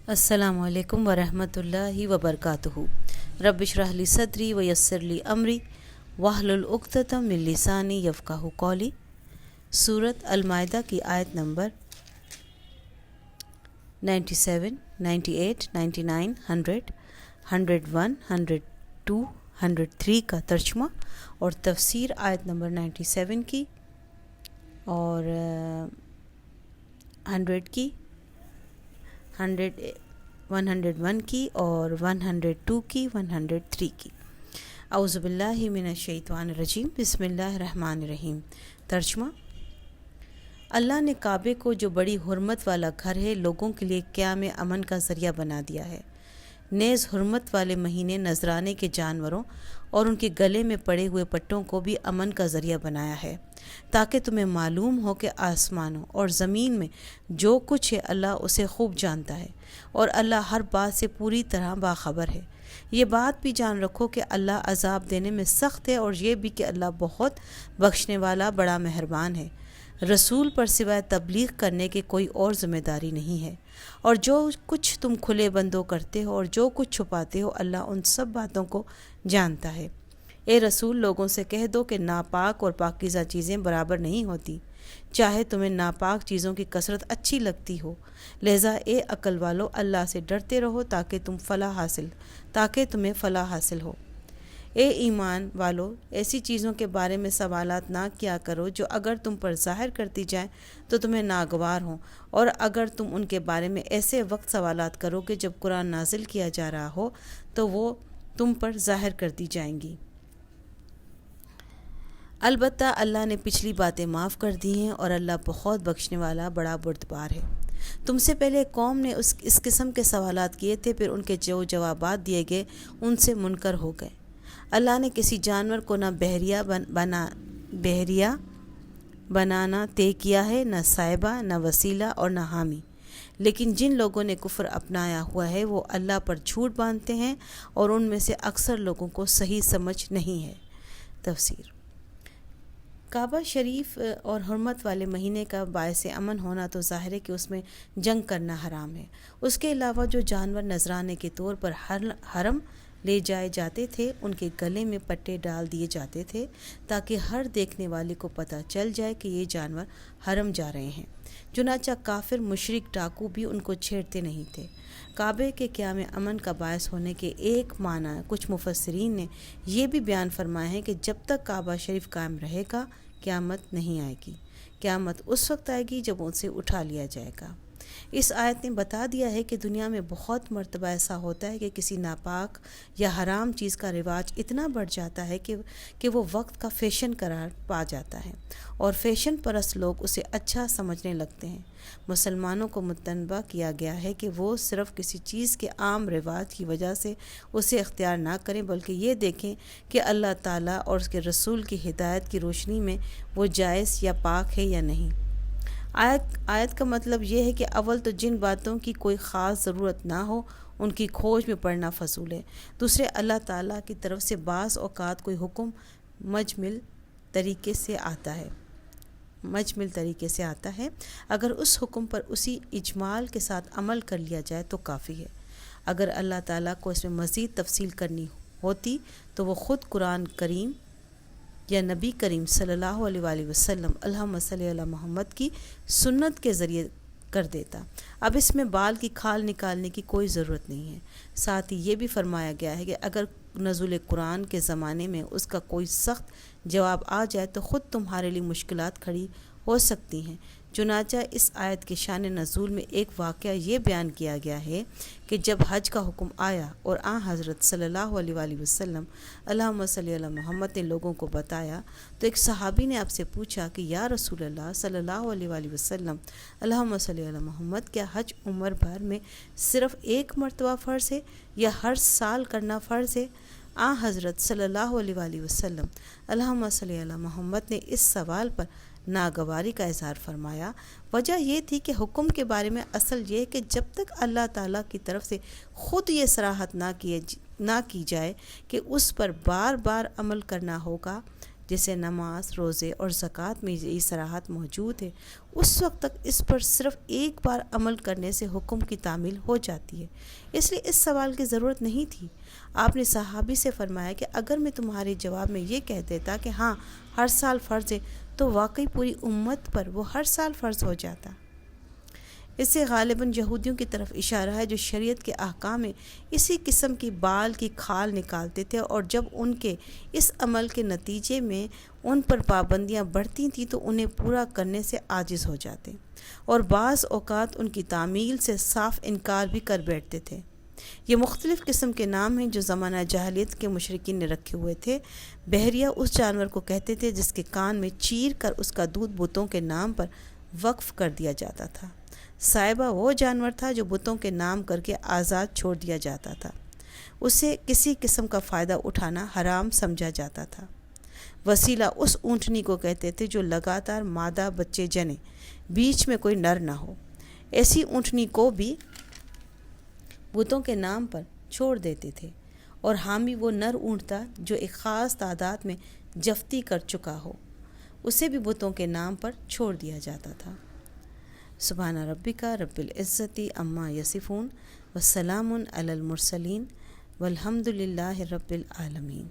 अस्सलामु अलैकुम वरहमतुल्लाहि वबरकातुहू। रब्ब इश्रह ली सदरी व यस्सिर ली अमरी वाहलुल उक़्दतम मिन लिसानी यफ़क़हू क़ौली। सूरत अल-माइदा की आयत नंबर 97, 98, 99, 100, 101, 102, 103 का तर्जुमा और तफसीर आयत नंबर 97 की और 100 की, 101 की और 102 की, 103 की। औज़ु बिल्लाहि मिनश शैतानिर रजीम। बिस्मिल्लाहिर रहमानिर रहीम। तर्जुमा। अल्लाह ने काबे को, जो बड़ी हुर्मत वाला घर है, लोगों के लिए क़याम अमन का ज़रिया बना दिया है। नेज़ हुर्मत वाले महीने नजराने के जानवरों और उनके गले में पड़े हुए पट्टों को भी अमन का ज़रिया बनाया है, ताकि तुम्हें मालूम हो कि आसमानों और ज़मीन में जो कुछ है अल्लाह उसे खूब जानता है और अल्लाह हर बात से पूरी तरह बाखबर है। ये बात भी जान रखो कि अल्लाह अजाब देने में सख्त है और ये भी कि अल्लाह बहुत बख्शने वाला बड़ा मेहरबान है। रसूल पर सिवाय तबलीग करने के कोई और ज़िम्मेदारी नहीं है, और जो कुछ तुम खुले बंदों करते हो और जो कुछ छुपाते हो अल्लाह उन सब बातों को जानता है। ए रसूल, लोगों से कह दो कि नापाक और पाकीज़ा चीज़ें बराबर नहीं होती, चाहे तुम्हें नापाक चीज़ों की कसरत अच्छी लगती हो। लिहाजा ए अक्ल वालो, अल्लाह से डरते रहो ताकि तुम्हें फ़लाह हासिल हो। ए ईमान वालो, ऐसी चीज़ों के बारे में सवालात ना किया करो जो अगर तुम पर ज़ाहिर करती जाएं तो तुम्हें नागवार हों, और अगर तुम उनके बारे में ऐसे वक्त सवालात करोगे जब कुरान नाजिल किया जा रहा हो तो वो तुम पर ज़ाहिर कर दी जाएंगी। अलबत्ता अल्लाह ने पिछली बातें माफ़ कर दी हैं और अल्लाह बहुत बख्शने वाला बड़ा बुर्दबार है। तुमसे पहले कौम ने इस किस्म के सवालात किए थे, फिर उनके जो जवाबात दिए गए उनसे मुनकर हो गए। अल्लाह ने किसी जानवर को न बहरिया बनाना तय किया है, न साहिबा, न वसीला और न हामी। लेकिन जिन लोगों ने कुफ्र अपनाया हुआ है वो अल्लाह पर झूठ बांधते हैं और उनमें से अक्सर लोगों को सही समझ नहीं है। तफसीर। काबा शरीफ और हुर्मत वाले महीने का बायस अमन होना तो ज़ाहिर है कि उसमें जंग करना हराम है। उसके अलावा जो जानवर नजराने के तौर पर हरम ले जाए जाते थे उनके गले में पट्टे डाल दिए जाते थे, ताकि हर देखने वाले को पता चल जाए कि ये जानवर हरम जा रहे हैं। चुनाचा काफिर मुशरिक डाकू भी उनको छेड़ते नहीं थे। काबे के क़याम अमन का बायस होने के एक माना कुछ मुफस्सिरीन ने यह भी बयान फरमाया है कि जब तक काबा शरीफ कायम रहेगा क़यामत नहीं आएगी। क़यामत उस वक्त आएगी जब उनसे उठा लिया जाएगा। इस आयत ने बता दिया है कि दुनिया में बहुत मर्तबा ऐसा होता है कि किसी नापाक या हराम चीज़ का रिवाज इतना बढ़ जाता है कि वो वक्त का फ़ैशन करार पा जाता है और फ़ैशन परस्त लोग उसे अच्छा समझने लगते हैं। मुसलमानों को मुतनबा किया गया है कि वो सिर्फ़ किसी चीज़ के आम रिवाज की वजह से उसे इख्तियार ना करें, बल्कि ये देखें कि अल्लाह ताला और उसके रसूल की हिदायत की रोशनी में वो जायज़ या पाक है या नहीं। आयत का मतलब यह है कि अव्वल तो जिन बातों की कोई ख़ास ज़रूरत ना हो उनकी खोज में पड़ना फजूल है। दूसरे, अल्लाह ताला की तरफ से बाज़ औक़ात कोई हुक्म मजमिल तरीके से आता है। अगर उस हुक्म पर उसी इजमाल के साथ अमल कर लिया जाए तो काफ़ी है। अगर अल्लाह ताला को इसमें मज़ीद तफसील करनी होती तो वो ख़ुद कुरान करीम या नबी करीम सल्लल्लाहु अलैहि वसल्लम अल्लाहुम्मा सल्ली अला मोहम्मद की सुन्नत के ज़रिए कर देता। अब इसमें बाल की खाल निकालने की कोई ज़रूरत नहीं है। साथ ही ये भी फरमाया गया है कि अगर नज़ुल कुरान के ज़माने में उसका कोई सख्त जवाब आ जाए तो ख़ुद तुम्हारे लिए मुश्किलात खड़ी हो सकती हैं। चुनाचा इस आयत के शान नज़ूल में एक वाक़या ये बयान किया गया है कि जब हज का हुक्म आया और हज़रत सल्लल्लाहु अलैहि वसल्लम अल्लाहुम्मा सल्ली अला मोहम्मद ने लोगों को बताया तो एक सहाबी ने आपसे पूछा कि या रसूल अल्लाह सल्लल्लाहु अलैहि वसल्लम अल्लाहुम्मा सल्ली अला मोहम्मद, क्या हज उम्र भर में सिर्फ़ एक मरतबा फ़र्ज़ है या हर साल करना फ़र्ज़ है? हज़रत सल्लल्लाहु अलैहि वसल्लम अल्लाहुम्मा सल्ली अला मोहम्मद ने इस सवाल पर नागवारी का इज़हार फरमाया। वजह यह थी कि हुक्म के बारे में असल ये है कि जब तक अल्लाह ताला की तरफ से ख़ुद ये सराहत ना की जाए कि उस पर बार बार अमल करना होगा جیسے نماز، روزے اور زکوٰۃ میں یہ صراحت موجود ہے، اس وقت تک اس پر صرف ایک بار عمل کرنے سے حکم کی تعمیل ہو جاتی ہے، اس لیے اس سوال کی ضرورت نہیں تھی۔ آپ نے صحابی سے فرمایا کہ اگر میں تمہارے جواب میں یہ کہہ دیتا کہ ہاں ہر سال فرض ہے، تو واقعی پوری امت پر وہ ہر سال فرض ہو جاتا۔ اس سے غالباً یہودیوں کی طرف اشارہ ہے جو شریعت کے احکام میں اسی قسم کی بال کی کھال نکالتے تھے، اور جب ان کے اس عمل کے نتیجے میں ان پر پابندیاں بڑھتی تھیں تو انہیں پورا کرنے سے عاجز ہو جاتے، اور بعض اوقات ان کی تعمیل سے صاف انکار بھی کر بیٹھتے تھے۔ یہ مختلف قسم کے نام ہیں جو زمانہ جاہلیت کے مشرکین نے رکھے ہوئے تھے۔ بحریہ اس جانور کو کہتے تھے جس کے کان میں چیر کر اس کا دودھ بتوں کے نام پر وقف کر دیا جاتا تھا۔ سائبہ وہ جانور تھا جو بتوں کے نام کر کے آزاد چھوڑ دیا جاتا تھا، اسے کسی قسم کا فائدہ اٹھانا حرام سمجھا جاتا تھا۔ وسیلہ اس اونٹنی کو کہتے تھے جو لگاتار مادہ بچے جنے، بیچ میں کوئی نر نہ ہو، ایسی اونٹنی کو بھی بتوں کے نام پر چھوڑ دیتے تھے۔ اور حامی وہ نر اونٹ تھا جو ایک خاص تعداد میں جفتی کر چکا ہو، اسے بھی بتوں کے نام پر چھوڑ دیا جاتا تھا۔ سبحان ربک رب العزت عما یصفون وسلام علی المرسلین والحمد للہ رب العالمین۔